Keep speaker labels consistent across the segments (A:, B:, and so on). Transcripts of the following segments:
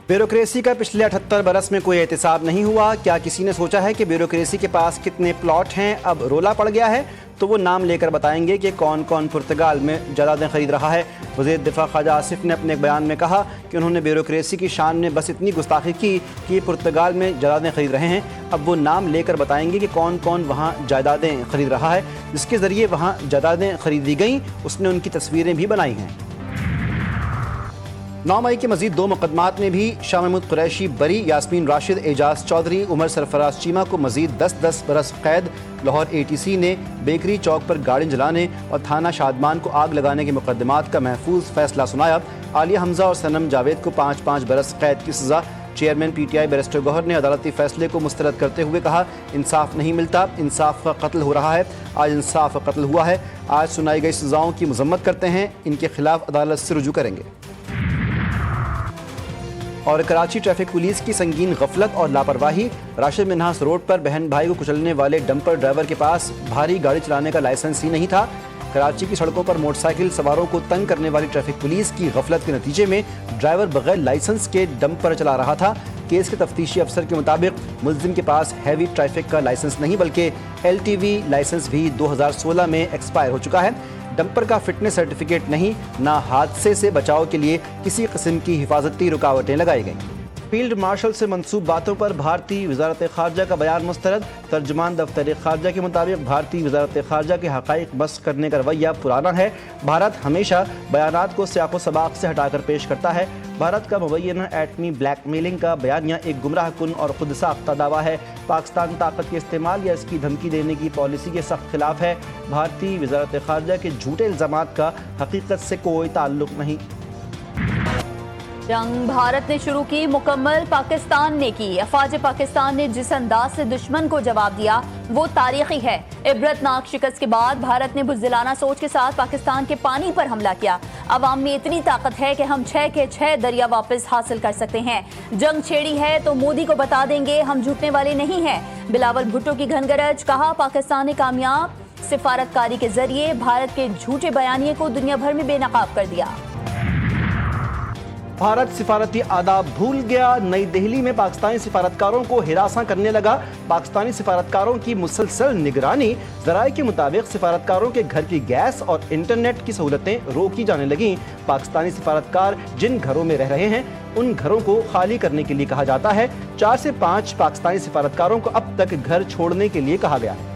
A: Bureaucracy का पिछले 78 बरस में कोई एहतिसाब नहीं हुआ। क्या किसी ने सोचा है कि ब्यूरोक्रेसी के पास कितने प्लॉट हैं? अब रोला पड़ गया है तो वो नाम लेकर बताएंगे कि कौन कौन पुर्तगाल में जायदादें खरीद रहा है। वज़ीर दिफा ख्वाजा आसिफ ने अपने एक बयान में कहा कि उन्होंने ब्यूरोक्रेसी की शान में बस इतनी गुस्ताखी की कि ये पुर्तगाल में जायदादें खरीद रहे हैं। अब वो नाम लेकर बताएंगे कि कौन कौन वहाँ जायदादें खरीद रहा है। जिसके ज़रिए वहाँ जायदादें खरीदी गईं उसने उनकी तस्वीरें भी बनाई हैं। 9 मई के मजीद 2 मुकदमात में भी शाह महमूद कुरैशी बरी, यास्मीन राशिद, एजाज चौधरी, उमर सरफराज चीमा को मजीद 10-10 बरस कैद। लाहौर ATC ने बेकरी चौक पर गाड़ी जलाने और थाना शादमान को आग लगाने के मुकदमात का महफूज फैसला सुनाया। आलिया हमजा और सनम जावेद को 5-5 बरस कैद की सज़ा। चेयरमैन PTI बैरिस्टर गौहर ने अदालती फैसले को मुस्तरद करते हुए कहा, इंसाफ नहीं मिलता, इंसाफ का कत्ल हो रहा है। आज इंसाफ का कत्ल हुआ है। आज सुनाई गई सज़ाओं की मजम्मत करते हैं, इनके खिलाफ अदालत से रुजू करेंगे। और कराची ट्रैफिक पुलिस की संगीन गफलत और लापरवाही। राशिद मिन्हास रोड पर बहन भाई को कुचलने वाले डंपर ड्राइवर के पास भारी गाड़ी चलाने का लाइसेंस ही नहीं था। कराची की सड़कों पर मोटरसाइकिल सवारों को तंग करने वाली ट्रैफिक पुलिस की गफलत के नतीजे में ड्राइवर बगैर लाइसेंस के डंपर चला रहा था। केस के तफ्तीशी अफसर के मुताबिक मुलजिम के पास हैवी ट्रैफिक का लाइसेंस नहीं बल्कि LTV लाइसेंस भी 2016 में एक्सपायर हो चुका है। डंपर का फिटनेस सर्टिफिकेट नहीं, ना हादसे से बचाव के लिए किसी किस्म की हिफाजती रुकावटें लगाई गईं। फील्ड मार्शल से मंसूब बातों पर भारतीय वजारत खारजा का बयान मुस्तरद। तर्जमान दफ्तर खारजा के मुताबिक भारतीय वजारत खारजा के हक़ाइक़ बस करने का रवैया पुराना है। भारत हमेशा बयानात को सियाक़ो सबाक़ से हटाकर पेश करता है। भारत का मुबैना एटमी ब्लैकमेलिंग का बयानिया एक गुमराह कुन और खुद साख्ता दावा है। पाकिस्तान ताकत के इस्तेमाल या इसकी धमकी देने की पॉलिसी के सख्त खिलाफ है। भारतीय वजारत खारजा के झूठे इल्ज़ामात का हकीकत से कोई ताल्लुक नहीं।
B: जंग भारत ने शुरू की, मुकम्मल पाकिस्तान ने की। अफवाज पाकिस्तान ने जिस अंदाज से दुश्मन को जवाब दिया वो तारीखी है। इबरतनाक शिकस्त के बाद भारत ने बुज़दिलाना सोच के साथ पाकिस्तान के पानी पर हमला किया। अवाम में इतनी ताकत है कि हम 6 के 6 दरिया वापस हासिल कर सकते हैं। जंग छेड़ी है तो मोदी को बता देंगे, हम झुकने वाले नहीं हैं। बिलावल भुट्टो की घनगरज। कहा, पाकिस्तान ने कामयाब सिफारतकारी के जरिए भारत के झूठे बयानिए को दुनिया भर में बेनकाब कर दिया।
A: भारत सिफारती आदाब भूल गया। नई दिल्ली में पाकिस्तानी सिफारतकारों को हिरासा करने लगा। पाकिस्तानी सिफारतकारों की मुसलसल निगरानी। ज़राए के मुताबिक सिफारतकारों के घर की गैस और इंटरनेट की सहूलतें रोकी जाने लगीं। पाकिस्तानी सिफारतकार जिन घरों में रह रहे हैं उन घरों को खाली करने के लिए कहा जाता है। 4 से 5 पाकिस्तानी सिफारतकारों को अब तक घर छोड़ने के लिए कहा गया है।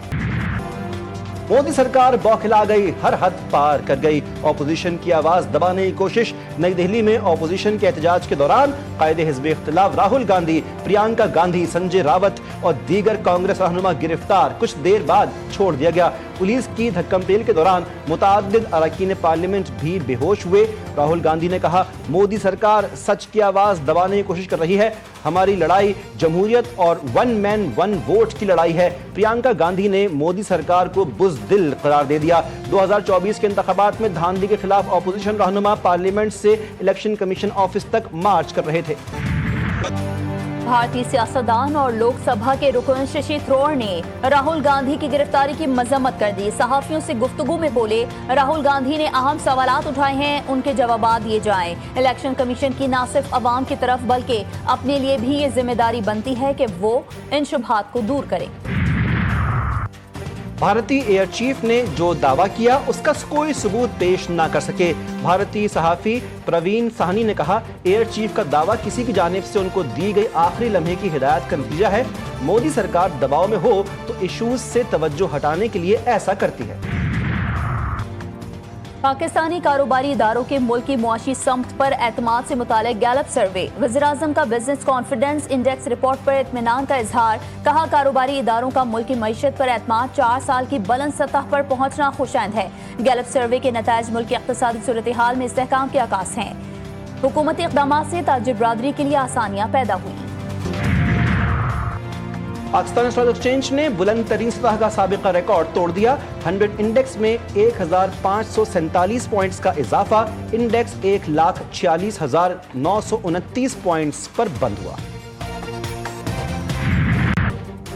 A: मोदी सरकार बौखला गई, हर हद पार कर गई। ऑपोजिशन की आवाज दबाने की कोशिश। नई दिल्ली में ऑपोजिशन के एहतजाज के दौरान कायदे हिज़्ब इख्तिलाफ राहुल गांधी, प्रियंका गांधी, संजय रावत और दीगर कांग्रेस रहनुमा गिरफ्तार। कुछ देर बाद छोड़ दिया गया। पुलिस की धक्कम-पेल के दौरान मुतअद्दिद अरकान पार्लियामेंट भी बेहोश हुए। राहुल गांधी ने कहा, मोदी सरकार सच की आवाज दबाने की कोशिश कर रही है। हमारी लड़ाई जमहूरियत और 1 मैन 1 वोट की लड़ाई है। प्रियंका गांधी ने मोदी सरकार को बुज़दिल करार दे दिया। 2024 के इंतखाबात में धांधली के खिलाफ ऑपोजिशन रहनुमा पार्लियामेंट से इलेक्शन कमीशन ऑफिस तक मार्च कर रहे थे।
B: भारतीय सियासतदान और लोकसभा के रुकन शशि थरूर ने राहुल गांधी की गिरफ्तारी की मजम्मत कर दी। सहाफियों से गुफ्तगू में बोले, राहुल गांधी ने अहम सवालात उठाए हैं, उनके जवाब दिए जाएं। इलेक्शन कमीशन की न सिर्फ अवाम की तरफ बल्कि अपने लिए भी ये जिम्मेदारी बनती है कि वो इन शुबहात को दूर करें।
A: भारतीय एयर चीफ ने जो दावा किया उसका कोई सबूत पेश ना कर सके। भारतीय सहाफी प्रवीण साहनी ने कहा, एयर चीफ का दावा किसी की जानिब से उनको दी गई आखिरी लम्हे की हिदायत का नतीजा है। मोदी सरकार दबाव में हो तो इशूज से तवज्जो हटाने के लिए ऐसा करती है।
B: पाकिस्तानी कारोबारी इदारों के मुल्क की मुआशी समत पर एतमाद से मुतालिक गैलप सर्वे। वज़ीर-ए-आज़म का बिजनेस कॉन्फिडेंस इंडेक्स रिपोर्ट पर इत्मीनान का इजहार। कहा, कारोबारी इदारों का मुल्क की मईशत पर एतमाद 4 साल की बुलंद सतह पर पहुंचना खुशैंद है। गैलप सर्वे के नताइज मुल्क की इक़्तिसादी सूरत हाल में इस्तेहकाम के आगाज़ हैं। हुकूमती इक़दामात से ताजिर बरादरी के लिए आसानियाँ पैदा हुई।
A: पाकिस्तान स्टॉक एक्सचेंज ने बुलंद तरीन सतह का साबिका रिकॉर्ड तोड़ दिया। 100 इंडेक्स में 1547 पॉइंट्स का इजाफा। इंडेक्स 1,46,929 पॉइंट्स पर बंद हुआ।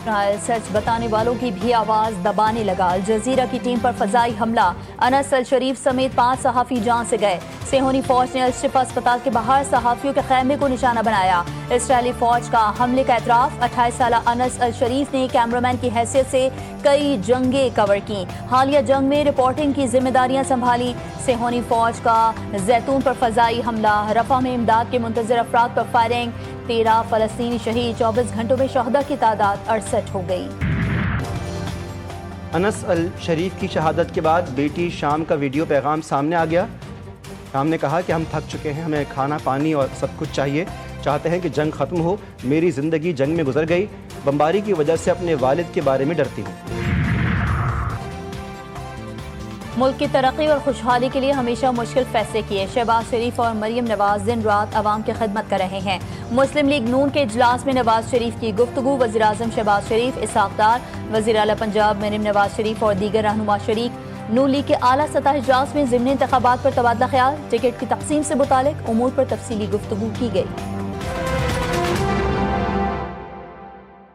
B: اسرائیل سچ بتانے والوں کی بھی آواز دبانے لگا۔ الجزیرہ کی ٹیم پر فضائی حملہ، انس الشریف سمیت 5 صحافی جان سے گئے۔ صہیونی فوج نے الشفا اسپتال کے باہر صحافیوں کے خیمے کو نشانہ بنایا۔ اسرائیلی فوج کا حملے کا اعتراف۔ 28 سالہ انس الشریف نے کیمرامین کی حیثیت سے کئی جنگیں کور کی، حالیہ جنگ میں رپورٹنگ کی ذمہ داریاں سنبھالی۔ صہیونی فوج کا زیتون پر فضائی حملہ، رفح میں امداد کے منتظر افراد پر فائرنگ، 13 فلسطینی شہید، 24 گھنٹوں میں شہداء کی تعداد 68 ہو گئی۔
A: انس الشریف کی شہادت کے بعد بیٹی شام کا ویڈیو پیغام سامنے آ گیا۔ شام نے کہا کہ ہم تھک چکے ہیں، ہمیں کھانا پانی اور سب کچھ چاہیے، چاہتے ہیں کہ جنگ ختم ہو، میری زندگی جنگ میں گزر گئی، بمباری کی وجہ سے اپنے والد کے بارے میں ڈرتی ہوں۔
B: ملک کی ترقی اور خوشحالی کے لیے ہمیشہ مشکل فیصلے کیے، شہباز شریف اور مریم نواز دن رات عوام کی خدمت کر رہے ہیں۔ مسلم لیگ نون کے اجلاس میں نواز شریف کی گفتگو، وزیر اعظم شہباز شریف، اسحاق ڈار، وزیر اعلیٰ پنجاب مریم نواز شریف اور دیگر رہنما شریک۔ نون لیگ کے اعلیٰ سطح اجلاس میں ضمنی انتخابات پر تبادلہ خیال، ٹکٹ کی تقسیم سے متعلق امور پر تفصیلی گفتگو کی گئی۔